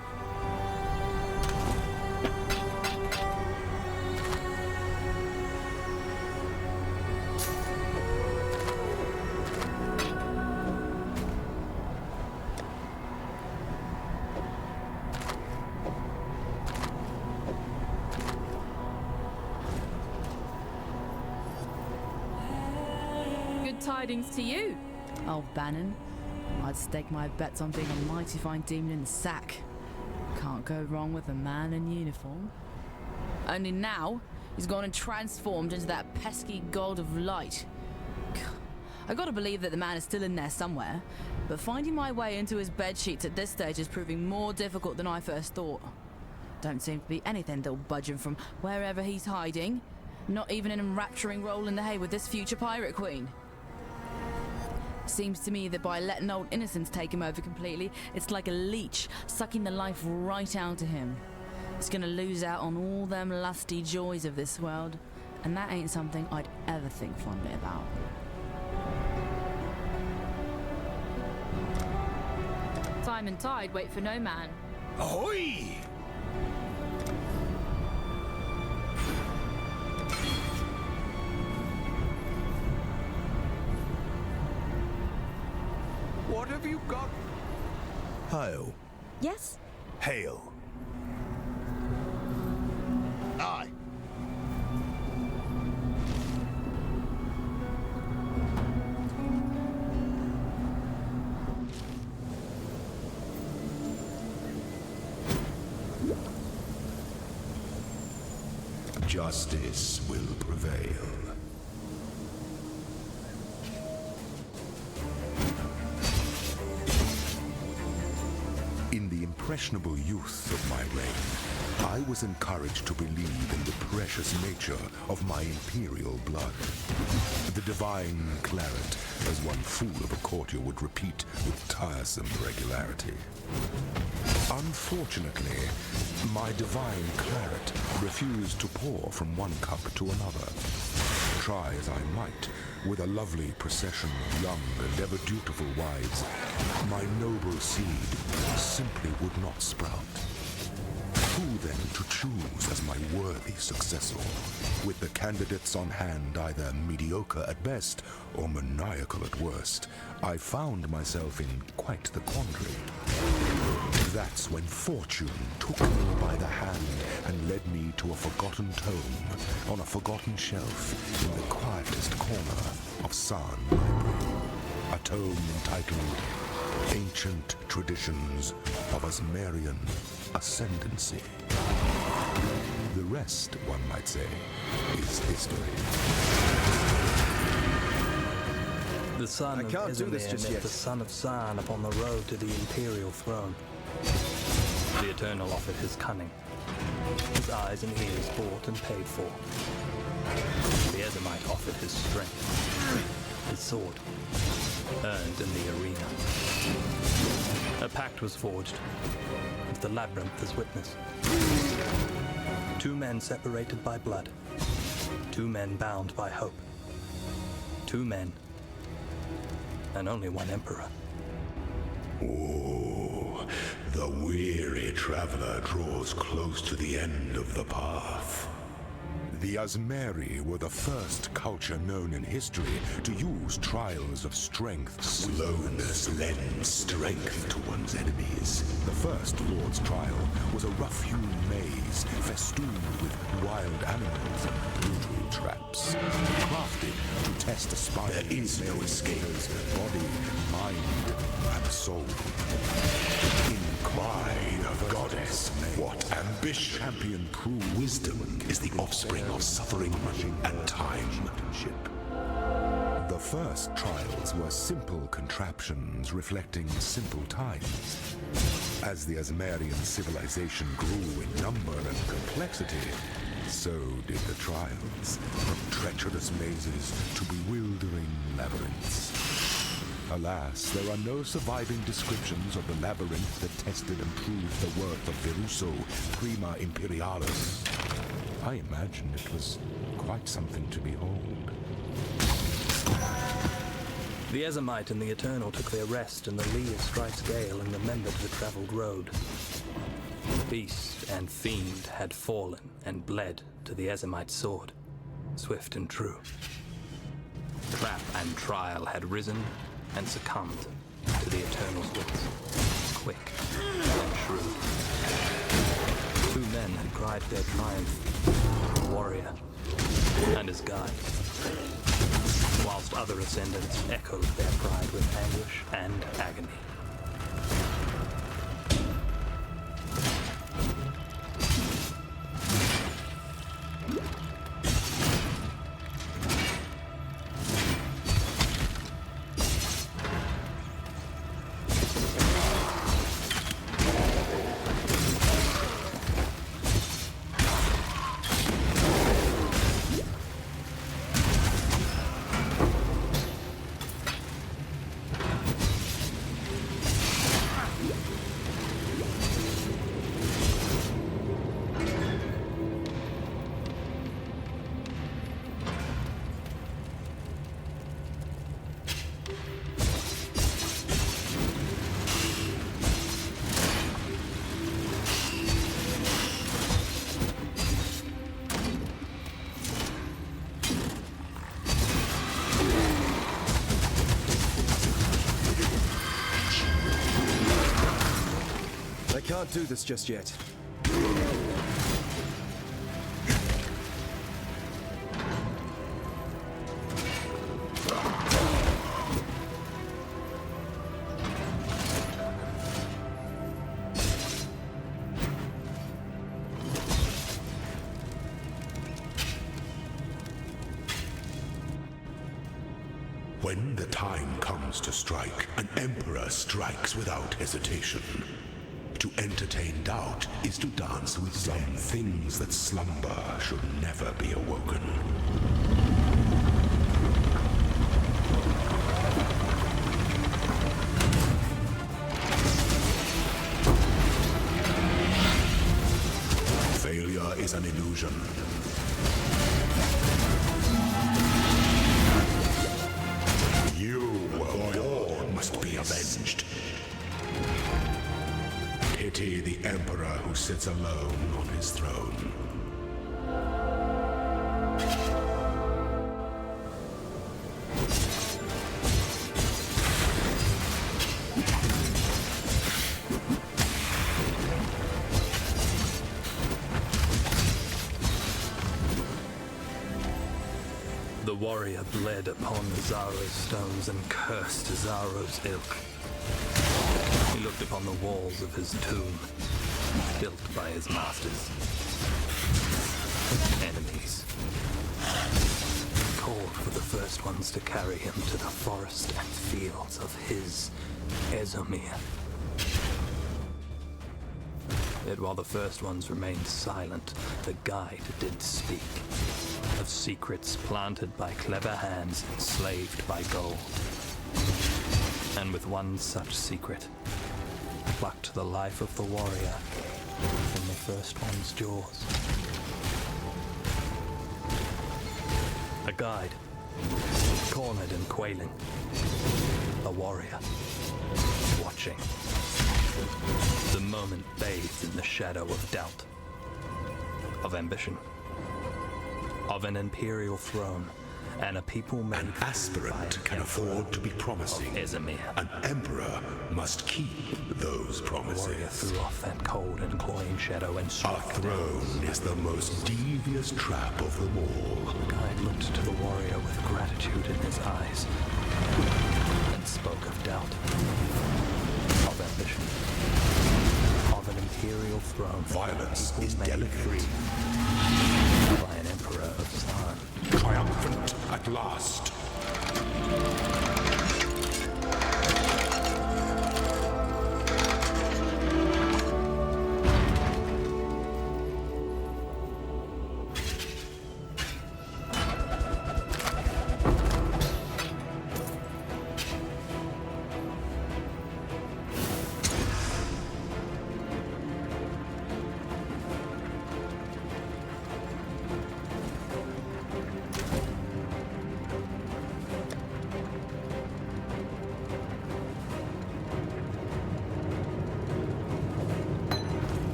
Good tidings to you. Oh, Bannon. I'd stake my bets on being a mighty fine demon in the sack. Can't go wrong with a man in uniform. Only now, he's gone and transformed into that pesky god of light. I gotta believe that the man is still in there somewhere, but finding my way into his bedsheets at this stage is proving more difficult than I first thought. Don't seem to be anything that'll budge him from wherever he's hiding. Not even an enrapturing roll in the hay with this future pirate queen. Seems to me that by letting old innocence take him over completely, it's like a leech, sucking the life right out of him. He's gonna lose out on all them lusty joys of this world, and that ain't something I'd ever think fondly about. Time and tide wait for no man. Ahoy! What have you got? Hail. Yes? Hail. Aye. Justice will prevail. In the impressionable youth of my reign, I was encouraged to believe in the precious nature of my imperial blood. The divine claret, as one fool of a courtier would repeat with tiresome regularity. Unfortunately, my divine claret refused to pour from one cup to another. try as I might, with a lovely procession of young and ever dutiful wives, my noble seed simply would not sprout. Who then to choose as my worthy successor? With the candidates on hand either mediocre at best or maniacal at worst, I found myself in quite the quandary. That's when fortune took me by the hand and led me to a forgotten tome on a forgotten shelf in the quietest corner of San Library. A tome entitled Ancient Traditions of Asmarian Ascendancy. The rest, one might say, is history. The son of Izmir met the son of San upon the road to the imperial throne. The Eternal offered his cunning, his eyes and ears bought and paid for. The Ezemite offered his strength, his sword, earned in the arena. A pact was forged, with the labyrinth as witness. Two men separated by blood, two men bound by hope, two men, and only one emperor. Oh, the weary traveler draws close to the end of the path. The Asmari were the first culture known in history to use trials of strength. Slowness lends strength to one's enemies. The first Lord's trial was a rough-hewn maze festooned with wild animals and brutal traps, crafted to test a spine. There is no escaper's body, mind, and soul. By the goddess, what ambition! Champion proved wisdom is the offspring of suffering and time. The first trials were simple contraptions reflecting simple times. As the Asmarian civilization grew in number and complexity, so did the trials, from treacherous mazes to bewildering labyrinths. Alas, there are no surviving descriptions of the labyrinth that tested and proved the worth of Viruso Prima Imperialis. I imagine it was quite something to behold. The Ezemite and the Eternal took their rest in the lee of Strife's gale and remembered the traveled road. Beast and fiend had fallen and bled to the Ezemite sword, swift and true. Trap and trial had risen and succumbed to the Eternal's wits, quick and shrewd. Two men had cried their triumph, a warrior and his guide, whilst other ascendants echoed their pride with anguish and agony. Can't do this just yet. When the time comes to strike, an emperor strikes without hesitation. To entertain doubt is to dance with some things that slumber should never be awoken. Failure is an illusion. sits alone on his throne. The warrior bled upon Zaro's stones and cursed Zaro's ilk. He looked upon the walls of his tomb, built by his masters. Enemies. He called for the first ones to carry him to the forest and fields of his Ezomir. Yet while the first ones remained silent, the guide did speak. Of secrets planted by clever hands, enslaved by gold. And with one such secret, plucked the life of the warrior from the first one's jaws. A guide, cornered and quailing. A warrior, watching. The moment bathed in the shadow of doubt, of ambition, of an imperial throne, and a people made An aspirant can afford to be promising. An emperor must keep those promises. The warrior threw off that cold and cloying shadow and struck. Our throne is the most devious trap of them all. The guide looked to the warrior with gratitude in his eyes, and spoke of doubt, of ambition, of an imperial throne. Violence is delicate. By an emperor of Zaan. Triumphant at last.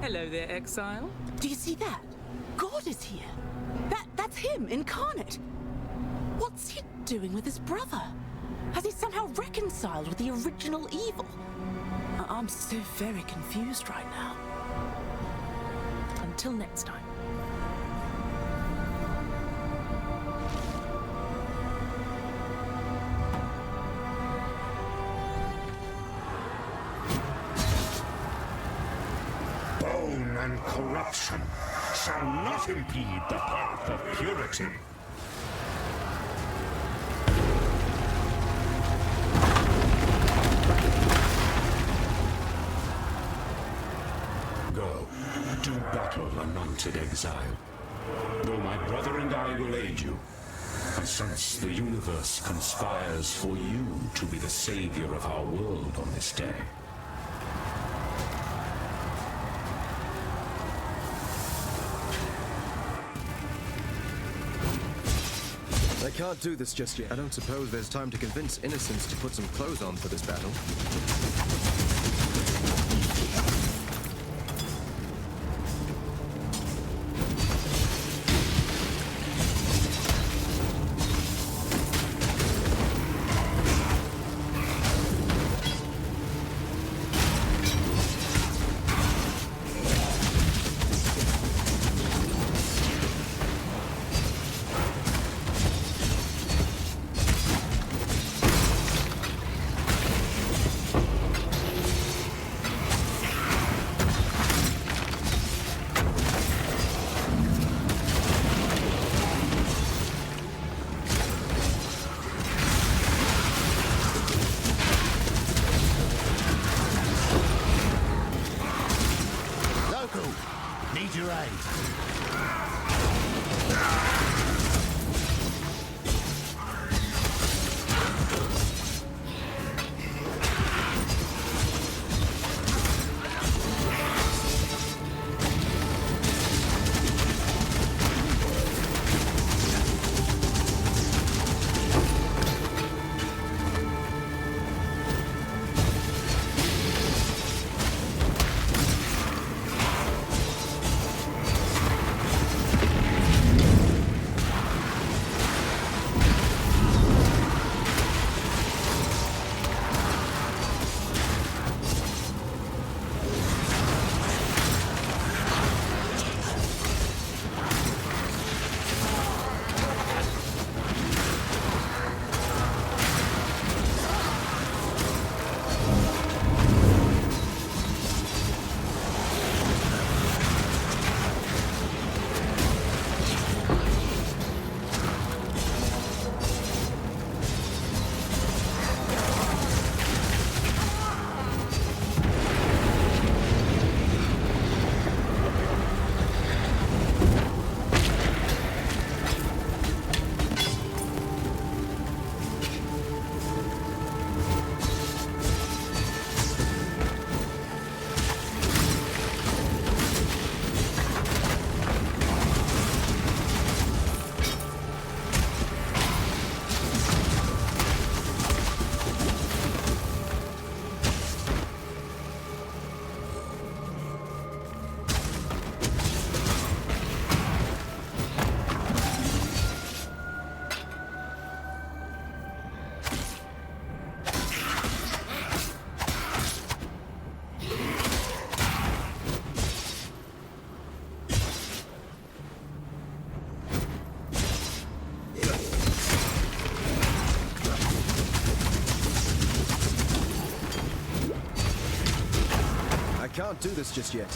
Hello there, Exile. Do you see that? God is here. That's him, incarnate. What's he doing with his brother? Has he somehow reconciled with the original evil? I'm so very confused right now. Until next time. Bone and corruption shall not impede the path of purity. Go, do battle, anointed exile. Though my brother and I will aid you, I sense the universe conspires for you to be the savior of our world on this day. I can't do this just yet. I don't suppose there's time to convince innocents to put some clothes on for this battle. can't do this just yet.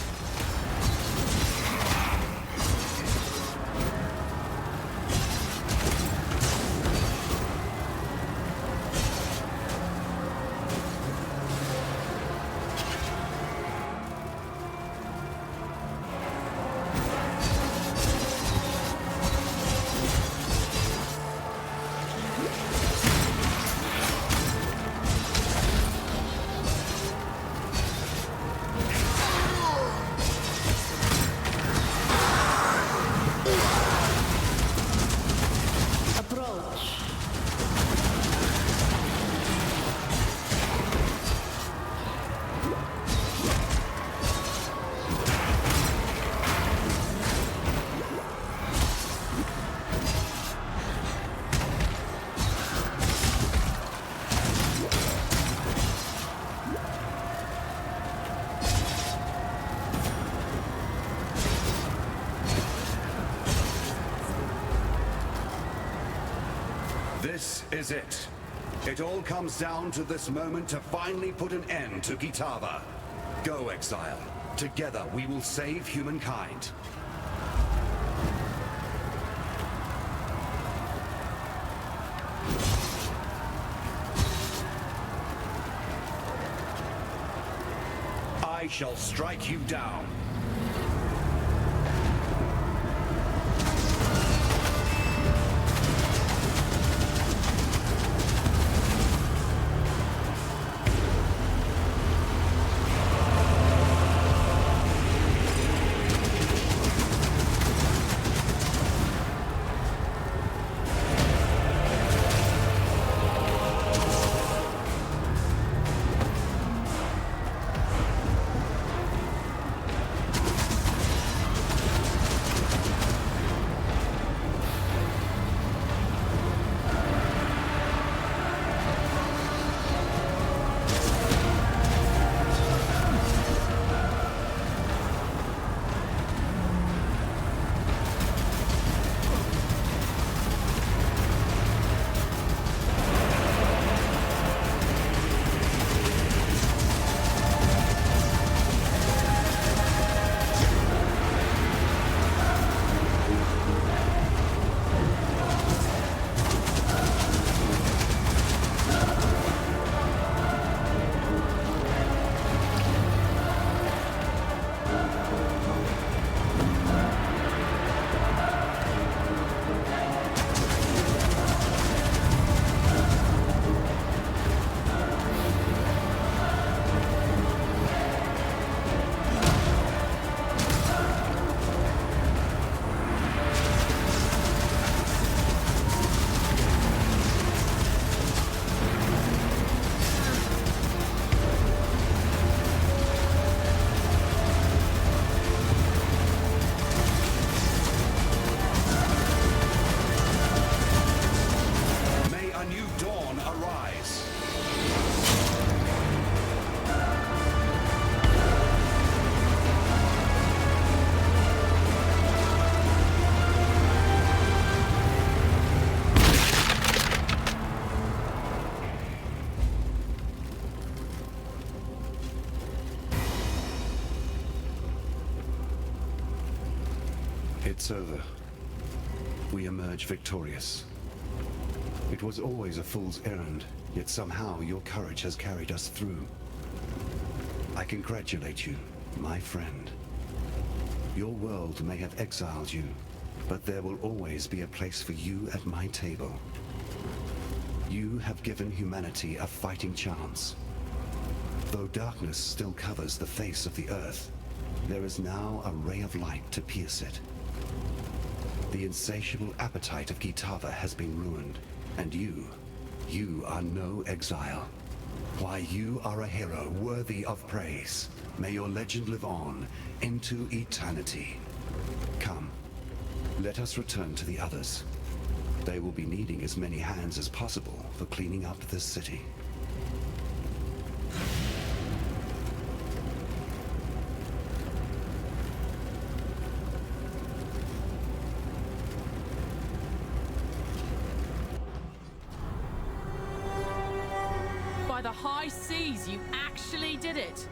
This is it. It all comes down to this moment to finally put an end to Kitava. Go, Exile. Together we will save humankind. I shall strike you down. It's over. We emerge victorious. It was always a fool's errand, yet somehow your courage has carried us through. I congratulate you, my friend. Your world may have exiled you, but there will always be a place for you at my table. You have given humanity a fighting chance. Though darkness still covers the face of the earth, there is now a ray of light to pierce it. The insatiable appetite of Kitava has been ruined, and you are no exile. Why, you are a hero worthy of praise. May your legend live on into eternity. Come, let us return to the others. They will be needing as many hands as possible for cleaning up this city. By the high seas, you actually did it!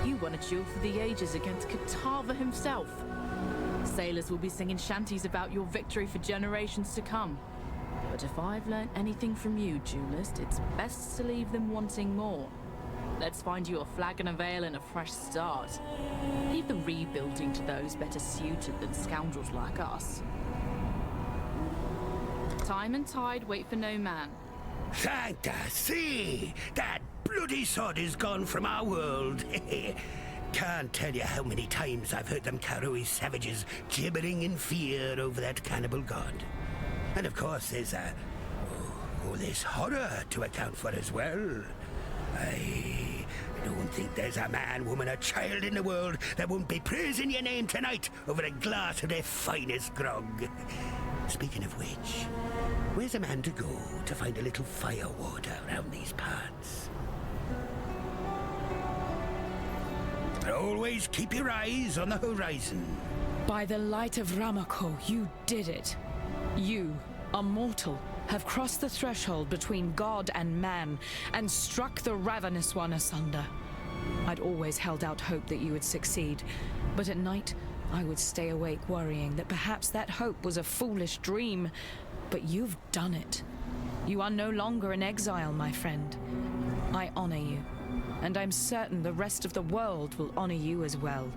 You won a duel for the ages against Kitava himself. Sailors will be singing shanties about your victory for generations to come. But if I've learnt anything from you, duelist, it's best to leave them wanting more. Let's find you a flagon of ale and a fresh start. Leave the rebuilding to those better suited than scoundrels like us. Time and tide wait for no man. Sancta, see! That bloody sod is gone from our world. Can't tell you how many times I've heard them Karui savages gibbering in fear over that cannibal god. And of course there's this horror to account for as well. I don't think there's a man, woman, or child in the world that won't be praising your name tonight over a glass of their finest grog. Speaking of which, where's a man to go to find a little fire water around these parts? Always keep your eyes on the horizon. By the light of Ramako, you did it. You, a mortal, have crossed the threshold between God and man and struck the Ravenous One asunder. I'd always held out hope that you would succeed, but at night I would stay awake worrying that perhaps that hope was a foolish dream. But you've done it. You are no longer in exile, my friend. I honor you, and I'm certain the rest of the world will honor you as well.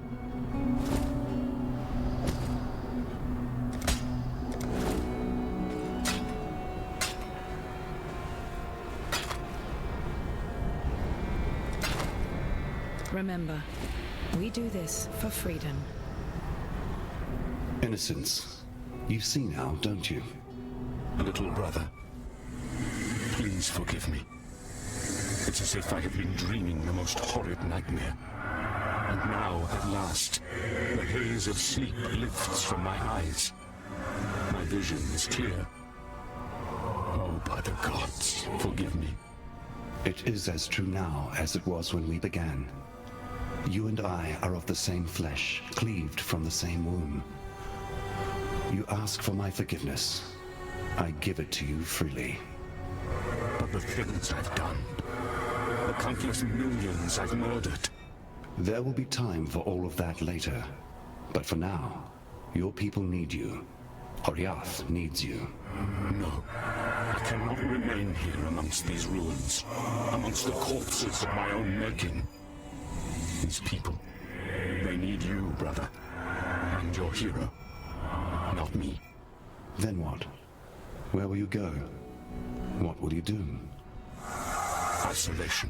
Remember, we do this for freedom. Innocence. You see now, don't you? Little brother, please forgive me. It's as if I have been dreaming the most horrid nightmare. And now, at last, the haze of sleep lifts from my eyes. My vision is clear. Oh, by the gods, forgive me. It is as true now as it was when we began. You and I are of the same flesh, cleaved from the same womb. You ask for my forgiveness. I give it to you freely. But the things I've done, the countless millions I've murdered. There will be time for all of that later. But for now, your people need you. Oriath needs you. No, I cannot remain here amongst these ruins, amongst the corpses of my own making. These people, they need you, brother, and your hero, not me. Then what? Where will you go? What will you do? Isolation.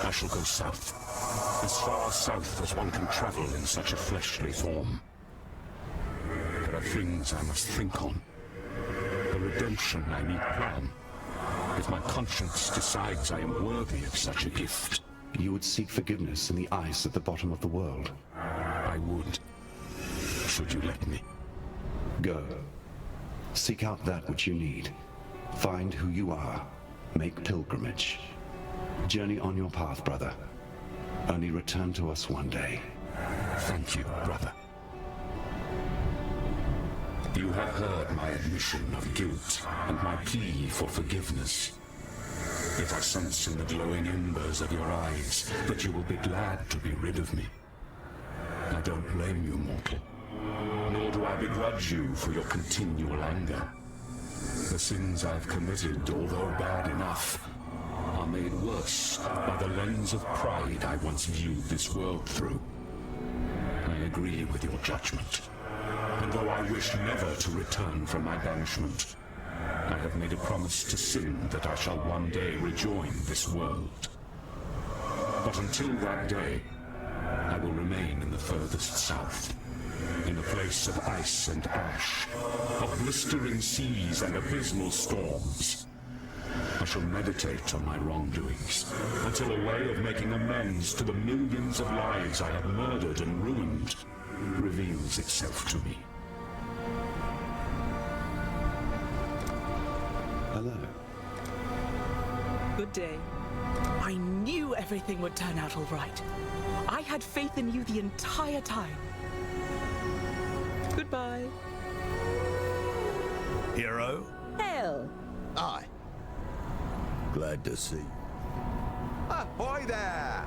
I shall go south, as far south as one can travel in such a fleshly form. There are things I must think on, the redemption I need plan, if my conscience decides I am worthy of such a gift. You would seek forgiveness in the ice at the bottom of the world. I would, should you let me. Go. Seek out that which you need. Find who you are. Make pilgrimage. Journey on your path, brother. Only return to us one day. Thank you, brother. You have heard my admission of guilt and my plea for forgiveness. Yet I sense in the glowing embers of your eyes that you will be glad to be rid of me. I don't blame you, mortal. Nor do I begrudge you for your continual anger. The sins I've committed, although bad enough, are made worse by the lens of pride I once viewed this world through. I agree with your judgment. And though I wish never to return from my banishment, I have made a promise to sin that I shall one day rejoin this world. But until that day, I will remain in the furthest south, in a place of ice and ash, of blistering seas and abysmal storms. I shall meditate on my wrongdoings, until a way of making amends to the millions of lives I have murdered and ruined reveals itself to me. Hello. Good day. I knew everything would turn out all right. I had faith in you the entire time. Goodbye. Hero? Hell. Aye. Glad to see you. Ahoy there!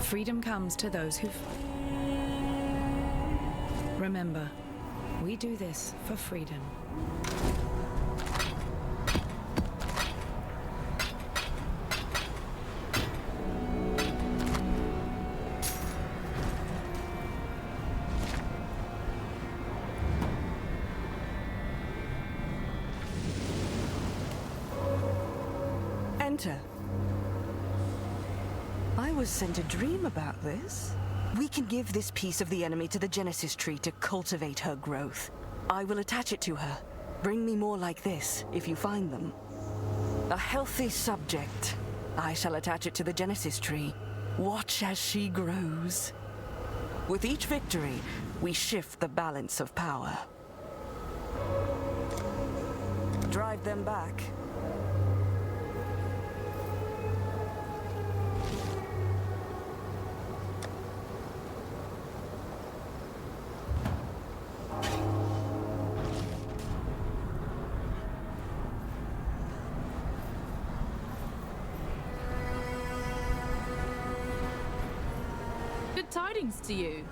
Freedom comes to those who... Remember, we do this for freedom. Enter. I was sent a dream about this. We can give this piece of the enemy to the Genesis tree to cultivate her growth. I will attach it to her. Bring me more like this, if you find them. A healthy subject. I shall attach it to the Genesis tree. Watch as she grows. With each victory, we shift the balance of power. Drive them back. Good tidings to you.